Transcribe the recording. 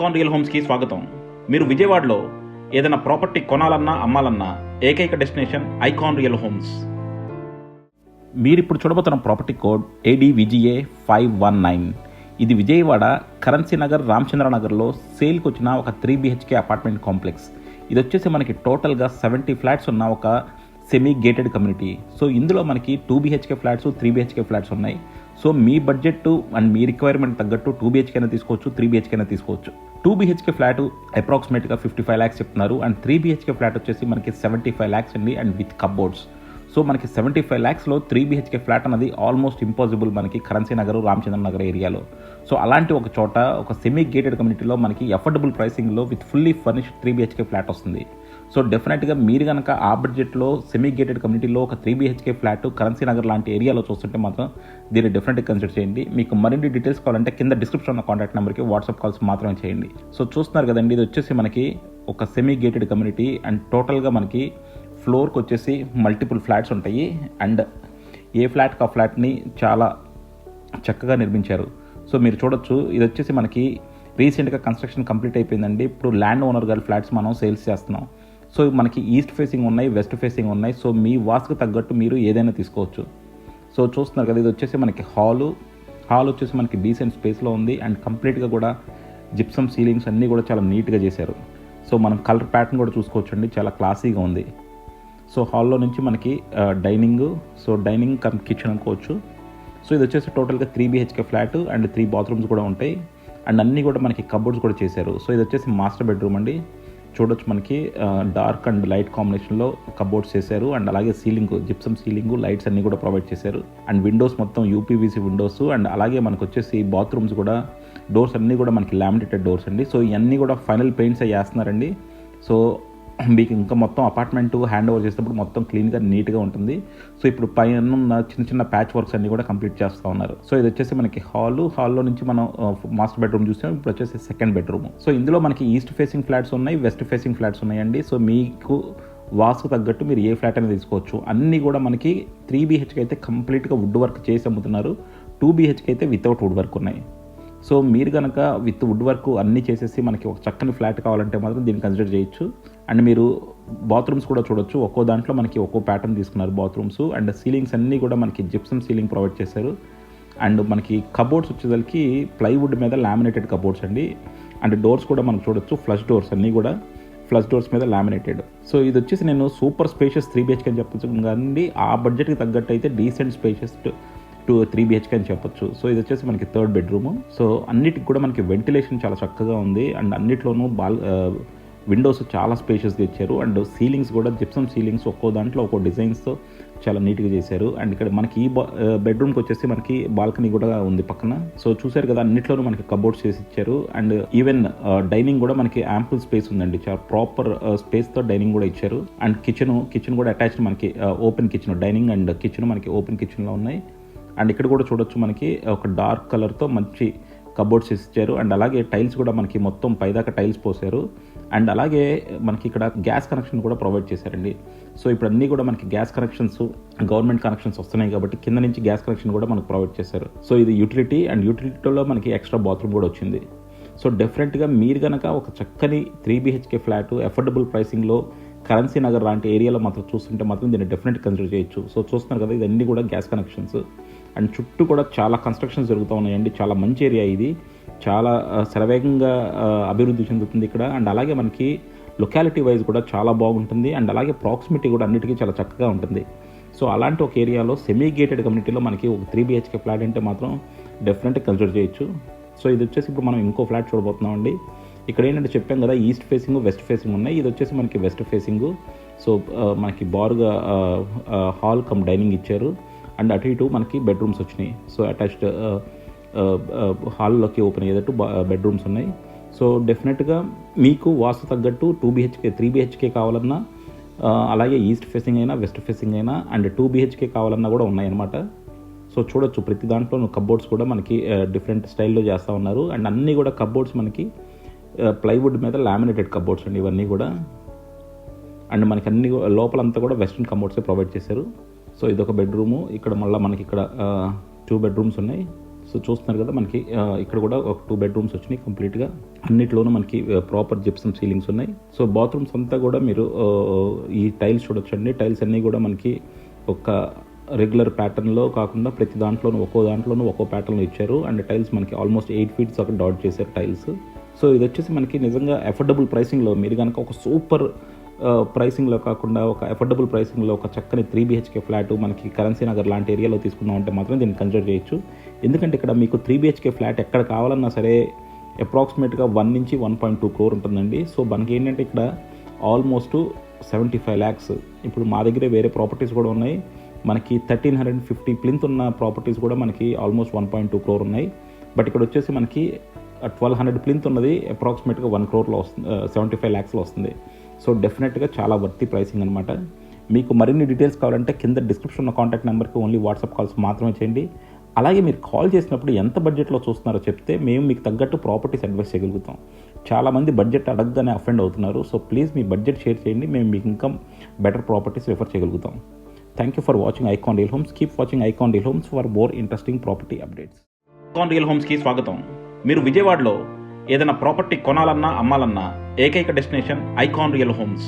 Icon Real హోమ్స్కి స్వాగతం. మీరు విజయవాడలో ఏదైనా ప్రాపర్టీ కొనాలన్నా అమ్మాలన్నా ఏకైక డెస్టినేషన్ ఐకాన్ రియల్ హోమ్స్. మీరు ఇప్పుడు చూడబోతున్న ప్రాపర్టీ కోడ్ ADVGA 519. ఇది విజయవాడ కరెన్సీ నగర్ రామచంద్రనగర్లో సేల్కి వచ్చిన ఒక 3 BHK అపార్ట్మెంట్ కాంప్లెక్స్. ఇది వచ్చేసి మనకి టోటల్గా 70 ఫ్లాట్స్ ఉన్న ఒక సెమీ గేటెడ్ కమ్యూనిటీ. సో ఇందులో మనకి 2 BHK ఫ్లాట్స్ 3 BHK ఫ్లాట్స్ ఉన్నాయి. So me budget and me requirement తగ్గట్టు 2 BHK అయినా తీసుకోవచ్చు, 3 BHK అయినా తీసుకోవచ్చు. 2 BHK ఫ్లాట్ అప్రాక్సిమేట్గా 55 lakhs చెప్తున్నారు అండ్ 3 BHK ఫ్లాట్ వచ్చేసి మనకి 75 lakhs అండి అండ్ విత్ కబోర్డ్స్. సో మనకి 75 lakhsలో 3 BHK ఫ్లాట్ అనేది ఆల్మోస్ట్ ఇంపాసిబుల్ మనకి కరెన్సీ నగర్ రామచంద్ర నగర్ ఏరియాలో. సో అలాంటి ఒక చోట ఒక సెమీ గేటెడ్ కమ్యూనిటీలో మనకి అఫోర్డబుల్ ప్రైసింగ్లో with fully furnished 3 BHK flat వస్తుంది. సో డెఫినెట్గా మీరు కనుక ఆ బడ్జెట్లో సెమీ గేటెడ్ కమ్యూనిటీలో ఒక 3 BHK ఫ్లాట్ కరెన్సీ నగర్ లాంటి ఏరియాలో చూస్తుంటే మాత్రం దీన్ని డెఫినెట్గా కన్సిడర్ చేయండి. మీకు మరిన్ని డీటెయిల్స్ కావాలంటే కింద డిస్క్రిప్షన్ ఉన్న కాంటాక్ట్ నెంబర్కి వాట్సాప్ కాల్స్ మాత్రమే చేయండి. సో చూస్తున్నారు కదండి, ఇది వచ్చేసి మనకి ఒక సెమీ గేటెడ్ కమ్యూనిటీ అండ్ టోటల్గా మనకి ఫ్లోర్కి వచ్చేసి మల్టిపుల్ ఫ్లాట్స్ ఉంటాయి అండ్ ఏ ఫ్లాట్కి ఆ ఫ్లాట్ని చాలా చక్కగా నిర్మించారు. సో మీరు చూడొచ్చు, ఇది వచ్చేసి మనకి రీసెంట్గా కన్స్ట్రక్షన్ కంప్లీట్ అయిపోయిందండి. ఇప్పుడు ల్యాండ్ ఓనర్ గారి ఫ్లాట్స్ మనం సేల్స్ చేస్తున్నాం. సో మనకి ఈస్ట్ ఫేసింగ్ ఉన్నాయి, వెస్ట్ ఫేసింగ్ ఉన్నాయి. సో మీ వాస్తుకు తగ్గట్టు మీరు ఏదైనా తీసుకోవచ్చు. సో చూస్తున్నారు కదా, ఇది వచ్చేసి మనకి హాల్ వచ్చేసి మనకి డీసెంట్ స్పేస్లో ఉంది అండ్ కంప్లీట్గా కూడా జిప్సమ్ సీలింగ్స్ అన్నీ కూడా చాలా నీట్గా చేశారు. సో మనం కలర్ ప్యాటర్న్ కూడా చూసుకోవచ్చు అండి, చాలా క్లాసీగా ఉంది. సో హాల్లో నుంచి మనకి డైనింగ్ కమ్ కిచెన్ అనుకోవచ్చు. సో ఇది వచ్చేసి టోటల్గా 3 BHK ఫ్లాట్ అండ్ 3 బాత్రూమ్స్ కూడా ఉంటాయి అండ్ అన్నీ కూడా మనకి కబోర్డ్స్ కూడా చేశారు. సో ఇది వచ్చేసి మాస్టర్ బెడ్రూమ్ అండి. చూడొచ్చు, మనకి డార్క్ అండ్ లైట్ కాంబినేషన్లో కబోర్డ్స్ చేశారు అండ్ అలాగే జిప్సమ్ సీలింగ్ లైట్స్ అన్నీ కూడా ప్రొవైడ్ చేశారు అండ్ విండోస్ మొత్తం UPVC విండోస్ అండ్ అలాగే మనకు వచ్చేసి బాత్రూమ్స్ కూడా డోర్స్ అన్నీ కూడా మనకి లామినేటెడ్ డోర్స్ అండి. సో ఇవన్నీ కూడా ఫైనల్ పెయింట్స్ వేస్తున్నారండి. సో మీకు ఇంకా మొత్తం అపార్ట్మెంట్ హ్యాండ్ ఓవర్ చేసేటప్పుడు మొత్తం క్లీన్గా నీట్గా ఉంటుంది. సో ఇప్పుడు పైన ఉన్న చిన్న చిన్న ప్యాచ్ వర్క్స్ అన్ని కూడా కంప్లీట్ చేస్తూ ఉన్నారు. సో ఇది వచ్చేసి మనకి హాల్లో నుంచి మనం మాస్టర్ బెడ్రూమ్ చూసాం. ఇప్పుడు వచ్చేసి సెకండ్ బెడ్రూమ్. సో ఇందులో మనకి ఈస్ట్ ఫేసింగ్ ఫ్లాట్స్ ఉన్నాయి, వెస్ట్ ఫేసింగ్ ఫ్లాట్స్ ఉన్నాయండి. సో మీకు వాస్తుకు తగ్గట్టు మీరు ఏ ఫ్లాట్ అనేది తీసుకోవచ్చు. అన్నీ కూడా మనకి 3 BHK అయితే కంప్లీట్గా వుడ్ వర్క్ చేసి అమ్ముతున్నారు, 2 BHK అయితే వితౌట్ వుడ్ వర్క్ ఉన్నాయి. సో మీరు కనుక విత్ వుడ్ వర్క్ అన్నీ చేసేసి మనకి ఒక చక్కని ఫ్లాట్ కావాలంటే మాత్రం దీన్ని కన్సిడర్ చేయొచ్చు. అండ్ మీరు బాత్రూమ్స్ కూడా చూడొచ్చు, ఒక్కో దాంట్లో మనకి ఒక్కో ప్యాటర్న్ తీసుకున్నారు బాత్రూమ్స్ అండ్ సీలింగ్స్ అన్నీ కూడా మనకి జిప్సమ్ సీలింగ్ ప్రొవైడ్ చేశారు. అండ్ మనకి కబోర్డ్స్ వచ్చేసరికి ప్లైవుడ్ మీద లామినేటెడ్ కబోర్డ్స్ అండి. అండ్ డోర్స్ కూడా మనకు చూడొచ్చు, ఫ్లష్ డోర్స్ అన్నీ కూడా ఫ్లష్ డోర్స్ మీద లామినేటెడ్. సో ఇది వచ్చేసి నేను సూపర్ స్పేషియస్ 3 BHK అని చెప్పచ్చు కానీ ఆ బడ్జెట్కి తగ్గట్టు అయితే డీసెంట్ స్పేషియస్ 3 BHK అని చెప్పొచ్చు. సో ఇది వచ్చేసి మనకి థర్డ్ బెడ్రూమ్. సో అన్నిటికి కూడా మనకి వెంటిలేషన్ చాలా చక్కగా ఉంది అండ్ అన్నిట్లోనూ విండోస్ చాలా స్పేషియస్గా ఇచ్చారు అండ్ సీలింగ్స్ కూడా జిప్సమ్ సీలింగ్స్ ఒక్కో దాంట్లో ఒక్కో డిజైన్స్తో చాలా నీట్గా చేశారు. అండ్ ఇక్కడ మనకి ఈ బెడ్రూమ్కి వచ్చేసి మనకి బాల్కనీ కూడా ఉంది పక్కన. సో చూసారు కదా, అన్నిట్లోనూ మనకి కబోర్డ్స్ చేసి ఇచ్చారు అండ్ ఈవెన్ డైనింగ్ కూడా మనకి యాంపుల్ స్పేస్ ఉందండి, చాలా ప్రాపర్ స్పేస్తో డైనింగ్ కూడా ఇచ్చారు. అండ్ కిచెన్ కూడా అటాచ్డ్ మనకి open kitchen, dining and kitchen మనకి ఓపెన్ కిచెన్లో ఉన్నాయి. అండ్ ఇక్కడ కూడా చూడొచ్చు, మనకి ఒక డార్క్ కలర్తో మంచి కబోర్డ్స్ ఇచ్చారు అండ్ అలాగే టైల్స్ కూడా మనకి మొత్తం పైదాకా టైల్స్ పోసారు అండ్ అలాగే మనకి ఇక్కడ గ్యాస్ కనెక్షన్ కూడా ప్రొవైడ్ చేశారండి. సో ఇప్పుడు అన్నీ కూడా మనకి గ్యాస్ కనెక్షన్స్ గవర్నమెంట్ కనెక్షన్స్ వస్తున్నాయి కాబట్టి కింద నుంచి గ్యాస్ కనెక్షన్ కూడా మనకు ప్రొవైడ్ చేశారు. సో ఇది యూటిలిటీ అండ్ యూటిలిటీలో మనకి ఎక్స్ట్రా బాత్రూమ్ కూడా వచ్చింది. సో డెఫినెట్గా మీరు కనుక ఒక చక్కని 3 BHK ఫ్లాట్ అఫోర్డబుల్ ప్రైసింగ్లో కరెన్సీ నగర్ లాంటి ఏరియాలో మాత్రం చూస్తుంటే మాత్రం దీన్ని డెఫినెట్గా కన్సిడర్ చేయొచ్చు. సో చూస్తున్నారు కదా, ఇదన్నీ కూడా గ్యాస్ కనెక్షన్స్ అండ్ చుట్టూ కూడా చాలా కన్స్ట్రక్షన్స్ జరుగుతూ ఉన్నాయండి. చాలా మంచి ఏరియా ఇది, చాలా శరవేగంగా అభివృద్ధి చెందుతుంది ఇక్కడ. అండ్ అలాగే మనకి లొకాలిటీ వైజ్ కూడా చాలా బాగుంటుంది అండ్ అలాగే ప్రాక్సిమిటీ కూడా అన్నిటికీ చాలా చక్కగా ఉంటుంది. సో అలాంటి ఒక ఏరియాలో సెమీ గేటెడ్ కమ్యూనిటీలో మనకి ఒక 3 BHK ఫ్లాట్ అంటే మాత్రం డెఫినెట్గా కన్సిడర్ చేయొచ్చు. సో ఇది వచ్చేసి ఇప్పుడు మనం ఇంకో ఫ్లాట్ చూడబోతున్నాం అండి. ఇక్కడ ఏంటంటే చెప్పాం కదా, ఈస్ట్ ఫేసింగ్ వెస్ట్ ఫేసింగ్ ఉన్నాయి. ఇది వచ్చేసి మనకి వెస్ట్ ఫేసింగ్. సో మనకి బారుగా హాల్ కమ్ డైనింగ్ ఇచ్చారు అండ్ అటు ఇటు మనకి బెడ్రూమ్స్ వచ్చినాయి. సో అటాచ్డ్ హాల్లోకి ఓపెన్ అయ్యేటట్టు బెడ్రూమ్స్ ఉన్నాయి. సో డెఫినెట్గా మీకు వాస్తు తగ్గట్టు 2 BHK 3 BHK కావాలన్నా అలాగే ఈస్ట్ ఫేసింగ్ అయినా వెస్ట్ ఫేసింగ్ అయినా అండ్ 2 BHK కావాలన్నా కూడా ఉన్నాయన్నమాట. సో చూడొచ్చు, ప్రతి దాంట్లో కబోర్డ్స్ కూడా మనకి డిఫరెంట్ స్టైల్లో చేస్తూ ఉన్నారు అండ్ అన్నీ కూడా కబోర్డ్స్ మనకి ప్లైవుడ్ మీద లామినేటెడ్ కబోర్డ్స్ అండి ఇవన్నీ కూడా. అండ్ మనకి అన్ని లోపలంతా కూడా వెస్ట్రన్ కబోర్డ్సే ప్రొవైడ్ చేశారు. సో ఇదొక బెడ్రూము. ఇక్కడ మళ్ళీ మనకి ఇక్కడ 2 బెడ్రూమ్స్ ఉన్నాయి. సో చూస్తున్నారు కదా మనకి ఇక్కడ కూడా ఒక 2 బెడ్రూమ్స్ వచ్చినాయి కంప్లీట్గా. అన్నిట్లోనూ మనకి ప్రాపర్ జిప్సమ్ సీలింగ్స్ ఉన్నాయి. సో బాత్రూమ్స్ అంతా కూడా మీరు ఈ టైల్స్ చూడొచ్చండి. టైల్స్ అన్నీ కూడా మనకి ఒక రెగ్యులర్ ప్యాటర్న్లో కాకుండా ప్రతి దాంట్లోనూ ఒక్కో ప్యాటర్న్లో ఇచ్చారు. అండ్ టైల్స్ మనకి ఆల్మోస్ట్ 8 feet అక్కడ డాట్ చేశారు టైల్స్. సో ఇది వచ్చేసి మనకి నిజంగా అఫోర్డబుల్ ప్రైసింగ్లో మీరు కనుక ఒక సూపర్ ప్రైసింగ్లో కాకుండా ఒక అఫోర్డబుల్ ప్రైసింగ్లో ఒక చక్కని 3 BHK ఫ్లాట్ మనకి కరెన్సీ నగర్ లాంటి ఏరియాలో తీసుకున్నామంటే మాత్రం దీన్ని కన్సిడర్ చేయొచ్చు. ఎందుకంటే ఇక్కడ మీకు 3 BHK ఫ్లాట్ ఎక్కడ కావాలన్నా సరే అప్రాక్సిమేట్గా 1 నుంచి 1.2 crore ఉంటుందండి. సో మనకి ఏంటంటే ఇక్కడ ఆల్మోస్ట్ 75 lakhs. ఇప్పుడు మా దగ్గరే వేరే ప్రాపర్టీస్ కూడా ఉన్నాయి. మనకి 1350 ప్లింత్ ఉన్న ప్రాపర్టీస్ కూడా మనకి ఆల్మోస్ట్ 1.2 crore ఉన్నాయి. బట్ ఇక్కడ వచ్చేసి మనకి 1200 ప్లింత్ ఉన్నది అప్రాక్సిమేట్గా 1 crore వస్తుంది, 75 lakhsలో వస్తుంది. సో డెఫినెట్గా చాలా వర్తి ప్రైసింగ్ అనమాట. మీకు మరిన్ని డీటెయిల్స్ కావాలంటే కింద డిస్క్రిప్షన్లో కాంటాక్ట్ నెంబర్కి ఓన్లీ వాట్సాప్ కాల్స్ మాత్రమే చేయండి. అలాగే మీరు కాల్ చేసినప్పుడు ఎంత బడ్జెట్లో చూస్తున్నారో చెప్తే మేము మీకు తగ్గట్టు ప్రాపర్టీస్ అడ్వైస్ చేయగలుగుతాం. చాలామంది బడ్జెట్ అడగగానే అఫెండ్ అవుతున్నారు. సో ప్లీజ్ మీ బడ్జెట్ షేర్ చేయండి, మేము మీకు ఇంకా బెటర్ ప్రాపర్టీస్ రిఫర్ చేయగలుగుతాం. Thank you for watching Icon Real Homes. Keep watching Icon Real Homes for more interesting property updates. Icon Real హోమ్స్కి స్వాగతం. మీరు విజయవాడలో ఏదైనా ప్రాపర్టీ కొనాలన్నా అమ్మాలన్నా ఏకైక డెస్టినేషన్ ఐకాన్ రియల్ హోమ్స్.